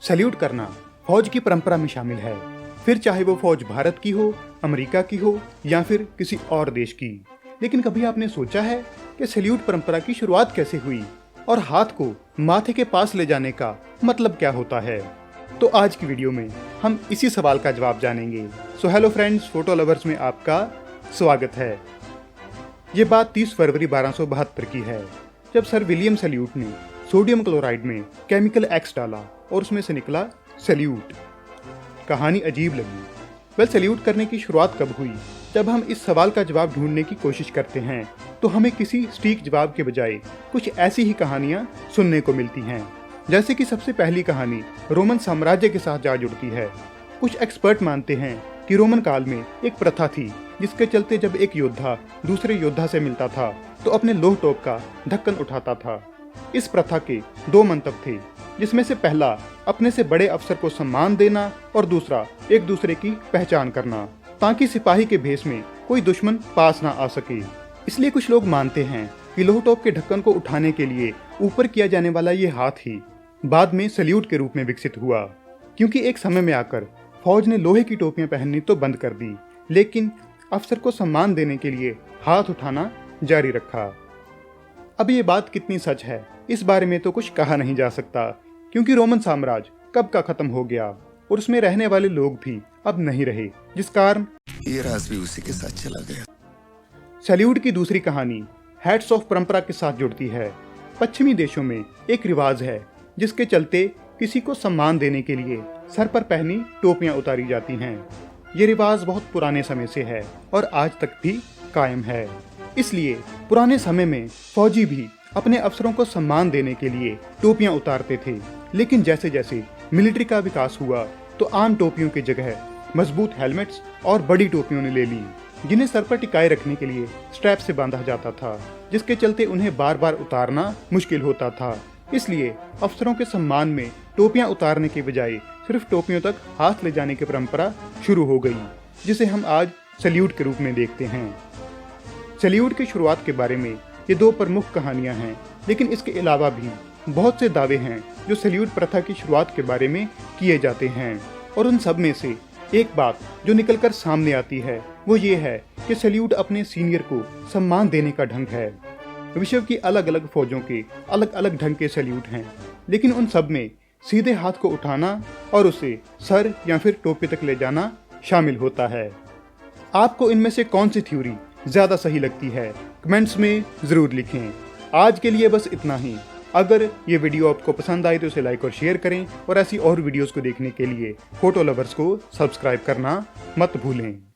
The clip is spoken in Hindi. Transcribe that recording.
सैल्यूट करना फौज की परंपरा में शामिल है, फिर चाहे वो फौज भारत की हो, अमेरिका की हो या फिर किसी और देश की। लेकिन कभी आपने सोचा है कि सैल्यूट परंपरा की शुरुआत कैसे हुई और हाथ को माथे के पास ले जाने का मतलब क्या होता है? तो आज की वीडियो में हम इसी सवाल का जवाब जानेंगे। So hello friends, photo lovers में आपका स्वागत है। ये बात 30 फरवरी 1272 की है, जब सर विलियम सैल्यूट ने सोडियम क्लोराइड में केमिकल एक्स डाला और उसमें से निकला सैल्यूट। कहानी अजीब लगी। वेल, सैल्यूट करने की शुरुआत कब हुई? जब हम इस सवाल का जवाब ढूंढने की कोशिश करते हैं तो हमें किसी सटीक जवाब के बजाय कुछ ऐसी ही कहानियां सुनने को मिलती हैं। जैसे कि सबसे पहली कहानी रोमन साम्राज्य के साथ जा जुड़ती है। कुछ एक्सपर्ट मानते हैं कि रोमन काल में एक प्रथा थी जिसके चलते जब एक योद्धा दूसरे योद्धा से मिलता था तो अपने लोह टोप का ढक्कन उठाता था। इस प्रथा के दो मंतव्य थे, जिसमें से पहला अपने से बड़े अफसर को सम्मान देना और दूसरा एक दूसरे की पहचान करना, ताकि सिपाही के भेष में कोई दुश्मन पास ना आ सके। इसलिए कुछ लोग मानते हैं कि लोह टोप के ढक्कन को उठाने के लिए ऊपर किया जाने वाला ये हाथ ही बाद में सैल्यूट के रूप में विकसित हुआ, क्योंकि एक समय में आकर फौज ने लोहे की टोपियां पहननी तो बंद कर दी, लेकिन अफसर को सम्मान देने के लिए हाथ उठाना जारी रखा। अब ये बात कितनी सच है, इस बारे में तो कुछ कहा नहीं जा सकता, क्योंकि रोमन साम्राज्य कब का खत्म हो गया और उसमें रहने वाले लोग भी अब नहीं रहे, जिस कारण ये राज भी उसी के साथ चला गया। सैल्यूट की दूसरी कहानी हैट्स ऑफ परंपरा के साथ जुड़ती है। पश्चिमी देशों में एक रिवाज है जिसके चलते किसी को सम्मान देने के लिए सर पर पहनी टोपियां उतारी जाती हैं। ये रिवाज बहुत पुराने समय से है और आज तक भी कायम है। इसलिए पुराने समय में फौजी भी अपने अफसरों को सम्मान देने के लिए टोपियां उतारते थे, लेकिन जैसे जैसे मिलिट्री का विकास हुआ तो आम टोपियों की जगह मजबूत हेलमेट्स और बड़ी टोपियों ने ले ली, जिन्हें सर पर टिकाए रखने के लिए स्ट्रैप से बांधा जाता था, जिसके चलते उन्हें बार बार उतारना मुश्किल होता था। इसलिए अफसरों के सम्मान में टोपियां उतारने के बजाय सिर्फ टोपियों तक हाथ ले जाने की परंपरा शुरू हो गई, जिसे हम आज सैल्यूट के रूप में देखते हैं। सैल्यूट की शुरुआत के बारे में ये दो प्रमुख कहानियां हैं, लेकिन इसके अलावा भी बहुत से दावे हैं जो सैल्यूट प्रथा की शुरुआत के बारे में किए जाते हैं। और उन सब में से एक बात जो निकलकर सामने आती है वो ये है कि सैल्यूट अपने सीनियर को सम्मान देने का ढंग है। विश्व की अलग अलग फौजों के अलग अलग ढंग के सैल्यूट हैं, लेकिन उन सब में सीधे हाथ को उठाना और उसे सर या फिर टोपी तक ले जाना शामिल होता है। आपको इनमें से कौन सी थ्योरी ज्यादा सही लगती है, कमेंट्स में जरूर लिखें। आज के लिए बस इतना ही। अगर ये वीडियो आपको पसंद आए तो इसे लाइक और शेयर करें और ऐसी और वीडियोस को देखने के लिए फोटो लवर्स को सब्सक्राइब करना मत भूलें।